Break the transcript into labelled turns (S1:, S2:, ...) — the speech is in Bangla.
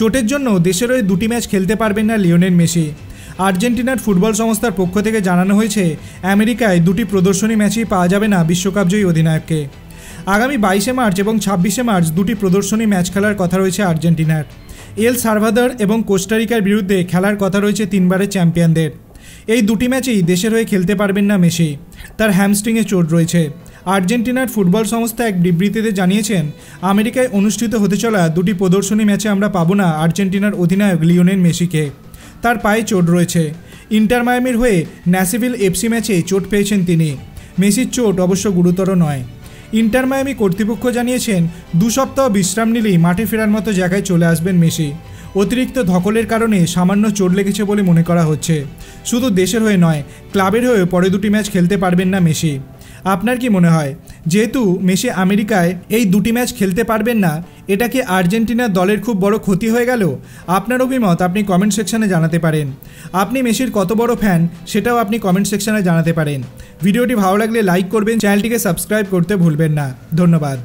S1: চোটের জন্য দেশের হয়ে দুটি ম্যাচ খেলতে পারবেন না লিওনেল মেসি। আর্জেন্টিনার ফুটবল সংস্থার পক্ষ থেকে জানানো হয়েছে আমেরিকায় দুটি প্রদর্শনী ম্যাচই পাওয়া যাবে না বিশ্বকাপজয়ী অধিনায়ককে। আগামী 22শে মার্চ এবং 26শে মার্চ দুটি প্রদর্শনী ম্যাচ খেলার কথা রয়েছে আর্জেন্টিনার। এল সালভাদর এবং কোস্টারিকার বিরুদ্ধে খেলার কথা রয়েছে তিনবারের চ্যাম্পিয়নদের। এই দুটি ম্যাচেই দেশের হয়ে খেলতে পারবেন না মেসি, তার হ্যামস্ট্রিংয়ে চোট রয়েছে। আর্জেন্টিনার ফুটবল সংস্থা এক বিবৃতিতে জানিয়েছেন, আমেরিকায় অনুষ্ঠিত হতে চলা দুটি প্রদর্শনী ম্যাচে আমরা পাবো না আর্জেন্টিনার অধিনায়ক লিওনেল মেসিকে। তার পায়ে চোট রয়েছে। ইন্টার মায়ামির হয়ে ন্যাসিভিল এফসি ম্যাচে চোট পেয়েছেন তিনি। মেসির চোট অবশ্য গুরুতর নয়। ইন্টার মায়ামি কর্তৃপক্ষ জানিয়েছেন 2 সপ্তাহ বিশ্রাম নিলেই মাঠে ফেরার মতো জায়গায় চলে আসবেন মেসি। অতিরিক্ত ধকলের কারণে সামান্য চোট লেগেছে বলে মনে করা হচ্ছে। শুধু দেশের হয়ে নয়, ক্লাবের হয়ে পরে দুটি ম্যাচ খেলতে পারবেন না মেসি। আপনার কি মনে হয়, যেহেতু মেসি আমেরিকায় এই দুটি ম্যাচ খেলতে পারবেন না, এটা কি আর্জেন্টিনার দলের খুব বড় ক্ষতি হয়ে গেল? আপনার অভিমত আপনি কমেন্ট সেকশনে জানাতে পারেন। আপনি মেসির কত বড় ফ্যান সেটাও আপনি কমেন্ট সেকশনে জানাতে পারেন। ভিডিওটি ভালো লাগলে লাইক করবেন, চ্যানেলটিকে সাবস্ক্রাইব করতে ভুলবেন না। ধন্যবাদ।